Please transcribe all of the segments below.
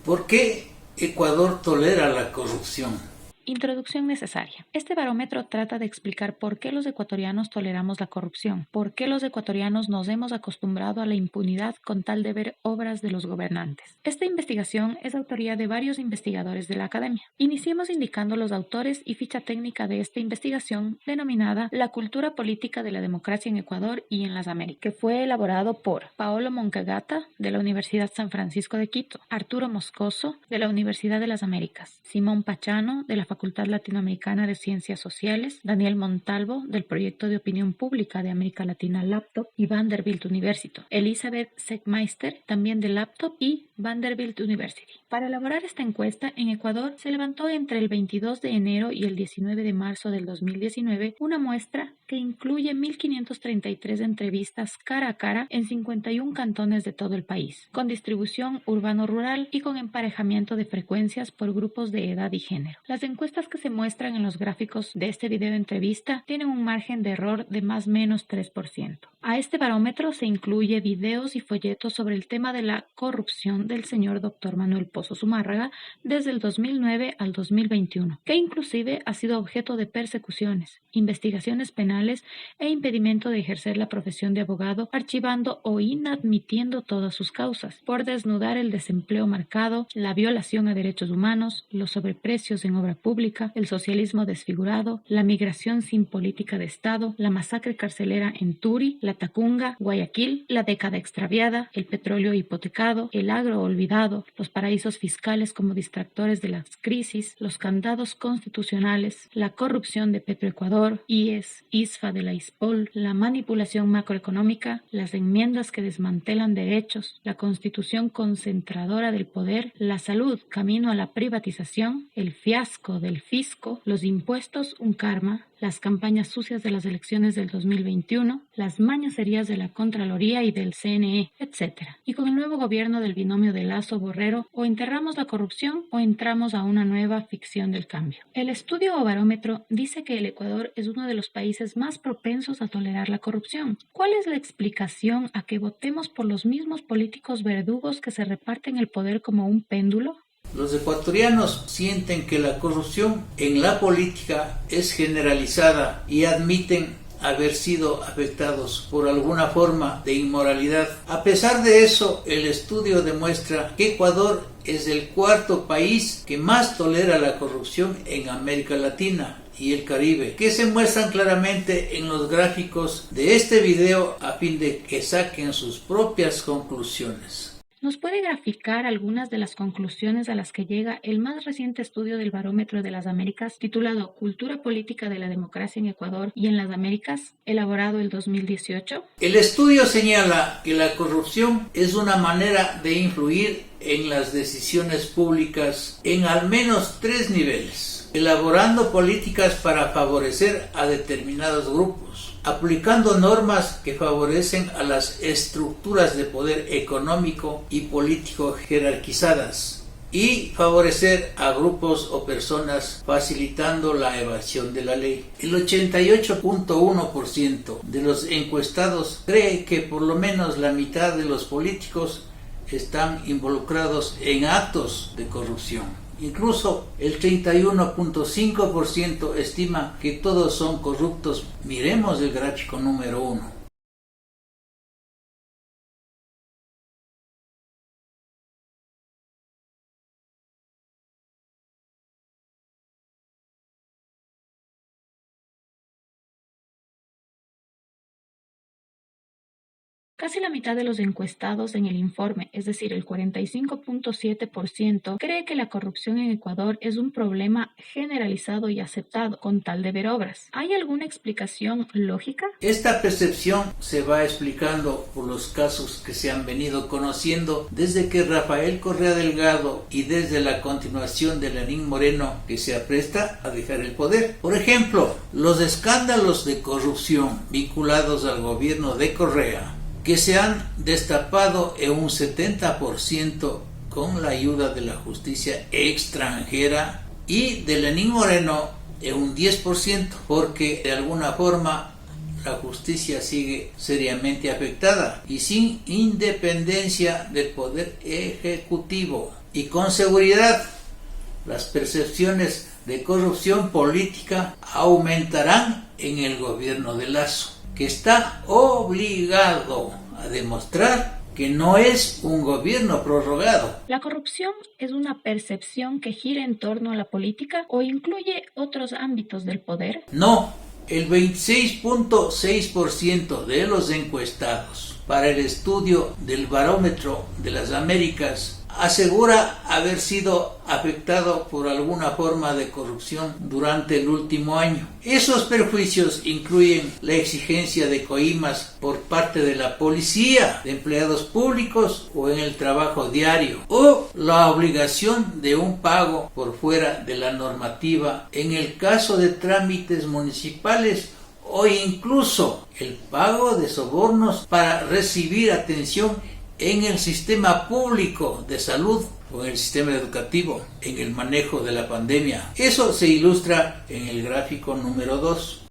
¿Por qué Ecuador tolera la corrupción? Introducción necesaria. Este barómetro trata de explicar por qué los ecuatorianos toleramos la corrupción, por qué los ecuatorianos nos hemos acostumbrado a la impunidad con tal de ver obras de los gobernantes. Esta investigación es autoría de varios investigadores de la academia. Iniciemos indicando los autores y ficha técnica de esta investigación denominada La cultura política de la democracia en Ecuador y en las Américas, que fue elaborado por Paolo Moncagata de la Universidad San Francisco de Quito, Arturo Moscoso de la Universidad de las Américas, Simón Pachano de la Facultad Latinoamericana de Ciencias Sociales, Daniel Montalvo del Proyecto de Opinión Pública de América Latina Laptop y Vanderbilt University, Elizabeth Segmeister también de Laptop y Vanderbilt University. Para elaborar esta encuesta en Ecuador se levantó entre el 22 de enero y el 19 de marzo del 2019 una muestra que incluye 1.533 entrevistas cara a cara en 51 cantones de todo el país, con distribución urbano-rural y con emparejamiento de frecuencias por grupos de edad y género. Las encuestas que se muestran en los gráficos de este video de entrevista tienen un margen de error de más o menos 3%. A este barómetro se incluye videos y folletos sobre el tema de la corrupción del señor Dr. Manuel Pozo Zumárraga desde el 2009 al 2021, que inclusive ha sido objeto de persecuciones, investigaciones penales e impedimento de ejercer la profesión de abogado, archivando o inadmitiendo todas sus causas, por desnudar el desempleo marcado, la violación a derechos humanos, los sobreprecios en obra pública, el socialismo desfigurado, la migración sin política de Estado, la masacre carcelera en Turi, la Tacunga, Guayaquil, la década extraviada, el petróleo hipotecado, el agro olvidado, los paraísos fiscales como distractores de las crisis, los candados constitucionales, la corrupción de Petroecuador, IES, ISFA de la ISPOL, la manipulación macroeconómica, las enmiendas que desmantelan derechos, la constitución concentradora del poder, la salud camino a la privatización, el fiasco del fisco, los impuestos un karma, las campañas sucias de las elecciones del 2021, las mañoserías de la Contraloría y del CNE, etc. Y con el nuevo gobierno del binomio de Lasso-Borrero, o enterramos la corrupción o entramos a una nueva ficción del cambio. El estudio o barómetro dice que el Ecuador es uno de los países más propensos a tolerar la corrupción. ¿Cuál es la explicación a que votemos por los mismos políticos verdugos que se reparten el poder como un péndulo? Los ecuatorianos sienten que la corrupción en la política es generalizada y admiten haber sido afectados por alguna forma de inmoralidad. A pesar de eso, el estudio demuestra que Ecuador es el cuarto país que más tolera la corrupción en América Latina y el Caribe, que se muestran claramente en los gráficos de este video a fin de que saquen sus propias conclusiones. ¿Nos puede graficar algunas de las conclusiones a las que llega el más reciente estudio del Barómetro de las Américas, titulado Cultura Política de la Democracia en Ecuador y en las Américas, elaborado el 2018? El estudio señala que la corrupción es una manera de influir en las decisiones públicas en al menos 3 niveles, elaborando políticas para favorecer a determinados grupos, aplicando normas que favorecen a las estructuras de poder económico y político jerarquizadas y favorecer a grupos o personas facilitando la evasión de la ley. El 88.1% de los encuestados cree que por lo menos la mitad de los políticos están involucrados en actos de corrupción. Incluso el 31.5% estima que todos son corruptos. Miremos el gráfico número 1. Casi la mitad de los encuestados en el informe, es decir, el 45.7%, cree que la corrupción en Ecuador es un problema generalizado y aceptado, con tal de ver obras. ¿Hay alguna explicación lógica? Esta percepción se va explicando por los casos que se han venido conociendo desde que Rafael Correa Delgado y desde la continuación de Lenín Moreno, que se apresta a dejar el poder. Por ejemplo, los escándalos de corrupción vinculados al gobierno de Correa, que se han destapado en un 70% con la ayuda de la justicia extranjera, y de Lenín Moreno en un 10%, porque de alguna forma la justicia sigue seriamente afectada y sin independencia del poder ejecutivo. Y con seguridad, las percepciones de corrupción política aumentarán en el gobierno de Lasso, que está obligado a demostrar que no es un gobierno prorrogado. ¿La corrupción es una percepción que gira en torno a la política o incluye otros ámbitos del poder? No, el 26.6% de los encuestados para el estudio del Barómetro de las Américas asegura haber sido afectado por alguna forma de corrupción durante el último año. Esos perjuicios incluyen la exigencia de coimas por parte de la policía, de empleados públicos o en el trabajo diario, o la obligación de un pago por fuera de la normativa en el caso de trámites municipales, o incluso el pago de sobornos para recibir atención en el sistema público de salud o en el sistema educativo en el manejo de la pandemia. Eso se ilustra en el gráfico número 2.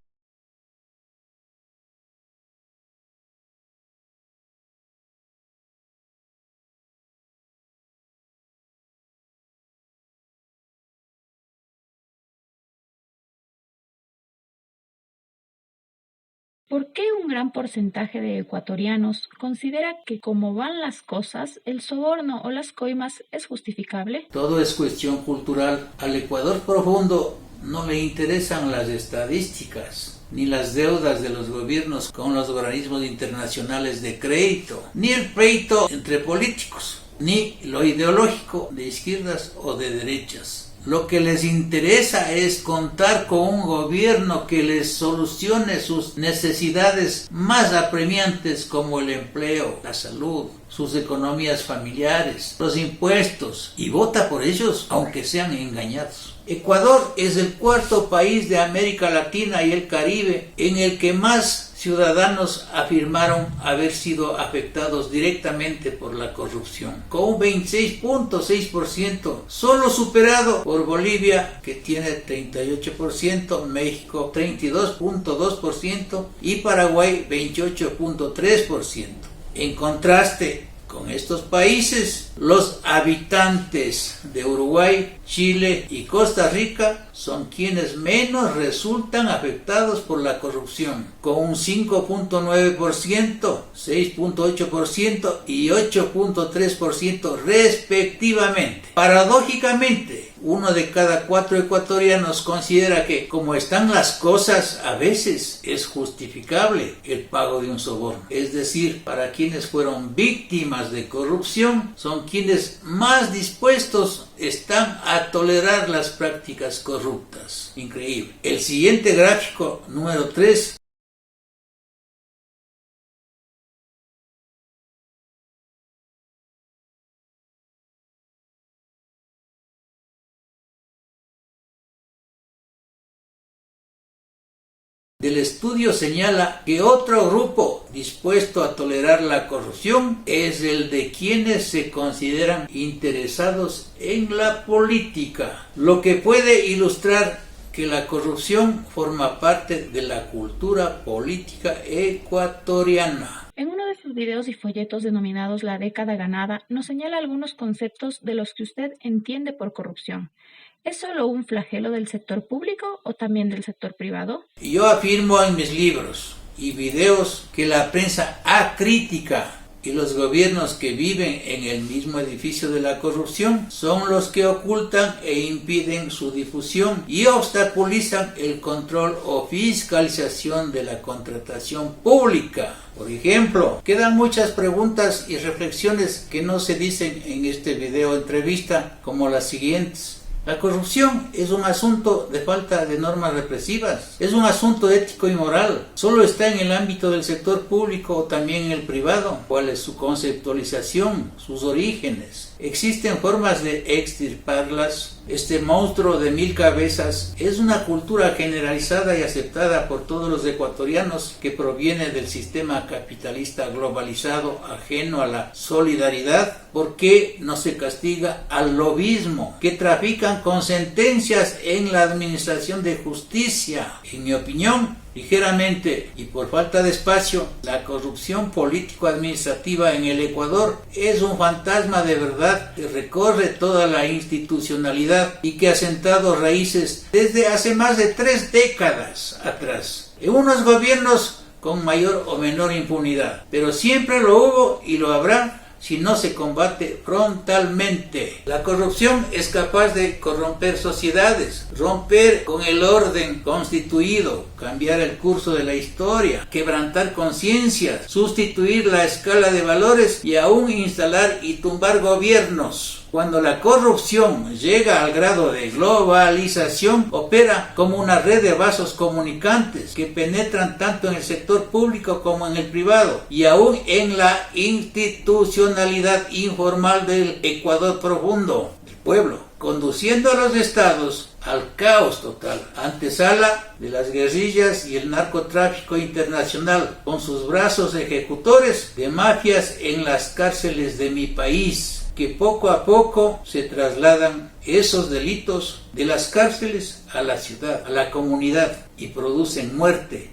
¿Por qué un gran porcentaje de ecuatorianos considera que como van las cosas, el soborno o las coimas es justificable? Todo es cuestión cultural. Al Ecuador profundo no le interesan las estadísticas, ni las deudas de los gobiernos con los organismos internacionales de crédito, ni el pleito entre políticos, ni lo ideológico de izquierdas o de derechas. Lo que les interesa es contar con un gobierno que les solucione sus necesidades más apremiantes como el empleo, la salud, sus economías familiares, los impuestos, y vota por ellos aunque sean engañados. Ecuador es el cuarto país de América Latina y el Caribe en el que más ciudadanos afirmaron haber sido afectados directamente por la corrupción, con un 26.6%, solo superado por Bolivia, que tiene 38%, México 32.2% y Paraguay 28.3%. En contraste con estos países, los habitantes de Uruguay, Chile y Costa Rica son quienes menos resultan afectados por la corrupción, con un 5.9%, 6.8% y 8.3% respectivamente. Paradójicamente, 1 de cada 4 ecuatorianos considera que, como están las cosas, a veces es justificable el pago de un soborno. Es decir, para quienes fueron víctimas de corrupción, son quienes más dispuestos están a tolerar las prácticas corruptas. Increíble. El siguiente gráfico, número 3, del estudio señala que otro grupo dispuesto a tolerar la corrupción es el de quienes se consideran interesados en la política, lo que puede ilustrar que la corrupción forma parte de la cultura política ecuatoriana. En uno de sus videos y folletos denominados La década ganada, nos señala algunos conceptos de los que usted entiende por corrupción. ¿Es solo un flagelo del sector público o también del sector privado? Yo afirmo en mis libros y videos que la prensa acrítica y los gobiernos que viven en el mismo edificio de la corrupción son los que ocultan e impiden su difusión y obstaculizan el control o fiscalización de la contratación pública. Por ejemplo, quedan muchas preguntas y reflexiones que no se dicen en este video entrevista, como las siguientes. La corrupción es un asunto de falta de normas represivas, es un asunto ético y moral. ¿Solo está en el ámbito del sector público o también en el privado? ¿Cuál es su conceptualización, sus orígenes? ¿Existen formas de extirparlas? Este monstruo de 1000 cabezas es una cultura generalizada y aceptada por todos los ecuatorianos que proviene del sistema capitalista globalizado ajeno a la solidaridad. ¿Por qué no se castiga al lobismo que trafican con sentencias en la administración de justicia? En mi opinión, ligeramente y por falta de espacio, la corrupción político-administrativa en el Ecuador es un fantasma de verdad que recorre toda la institucionalidad y que ha sentado raíces desde hace más de 3 décadas atrás, en unos gobiernos con mayor o menor impunidad, pero siempre lo hubo y lo habrá si no se combate frontalmente. La corrupción es capaz de corromper sociedades, romper con el orden constituido, cambiar el curso de la historia, quebrantar conciencias, sustituir la escala de valores y aún instalar y tumbar gobiernos. Cuando la corrupción llega al grado de globalización, opera como una red de vasos comunicantes que penetran tanto en el sector público como en el privado y aún en la institucionalidad informal del Ecuador profundo, del pueblo, conduciendo a los estados al caos total, antesala de las guerrillas y el narcotráfico internacional, con sus brazos ejecutores de mafias en las cárceles de mi país, que poco a poco se trasladan esos delitos de las cárceles a la ciudad, a la comunidad, y producen muerte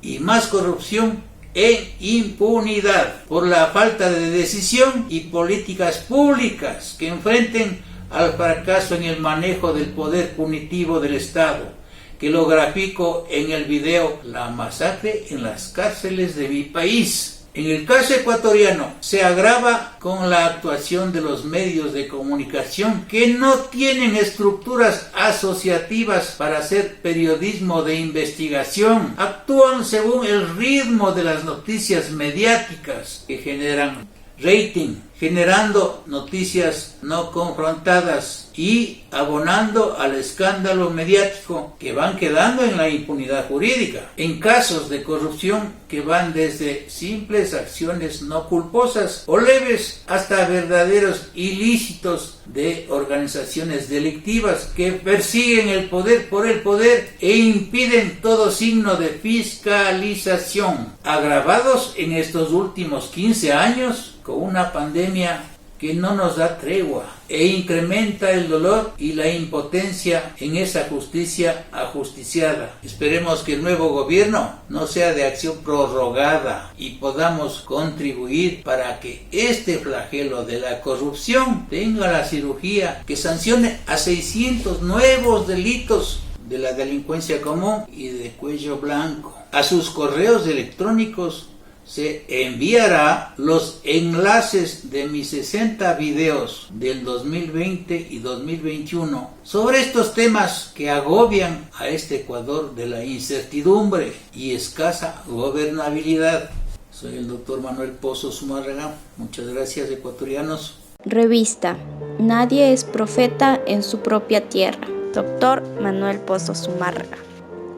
y más corrupción e impunidad por la falta de decisión y políticas públicas que enfrenten al fracaso en el manejo del poder punitivo del Estado, que lo grafico en el video La masacre en las cárceles de mi país. En el caso ecuatoriano se agrava con la actuación de los medios de comunicación que no tienen estructuras asociativas para hacer periodismo de investigación. Actúan según el ritmo de las noticias mediáticas que generan rating, generando noticias no confrontadas y abonando al escándalo mediático que van quedando en la impunidad jurídica, en casos de corrupción que van desde simples acciones no culposas o leves hasta verdaderos ilícitos de organizaciones delictivas que persiguen el poder por el poder e impiden todo signo de fiscalización, agravados en estos últimos 15 años con una pandemia que no nos da tregua e incrementa el dolor y la impotencia en esa justicia ajusticiada. Esperemos que el nuevo gobierno no sea de acción prorrogada y podamos contribuir para que este flagelo de la corrupción tenga la cirugía que sancione a 600 nuevos delitos de la delincuencia común y de cuello blanco. A sus correos electrónicos se enviará los enlaces de mis 60 videos del 2020 y 2021 sobre estos temas que agobian a este Ecuador de la incertidumbre y escasa gobernabilidad. Soy el doctor Manuel Pozo Zumárraga. Muchas gracias, ecuatorianos. Revista Nadie es profeta en su propia tierra. Doctor Manuel Pozo Zumárraga.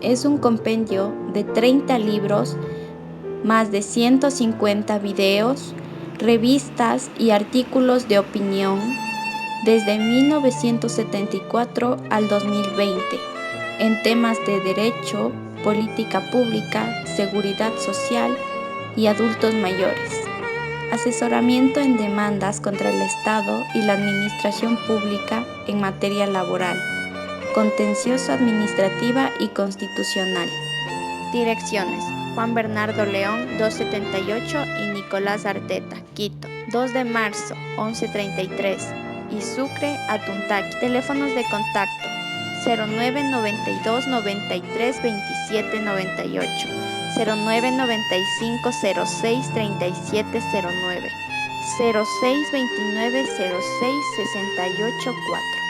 Es un compendio de 30 libros, más de 150 videos, revistas y artículos de opinión desde 1974 al 2020 en temas de derecho, política pública, seguridad social y adultos mayores, asesoramiento en demandas contra el Estado y la administración pública en materia laboral, contencioso administrativa y constitucional. Direcciones: Juan Bernardo León 278 y Nicolás Arteta, Quito, 2 de marzo 11:33 y Sucre, Atuntaqui. Teléfonos de contacto: 0992 93 27 98, 0995 06 37 09, 0629 06 68 4.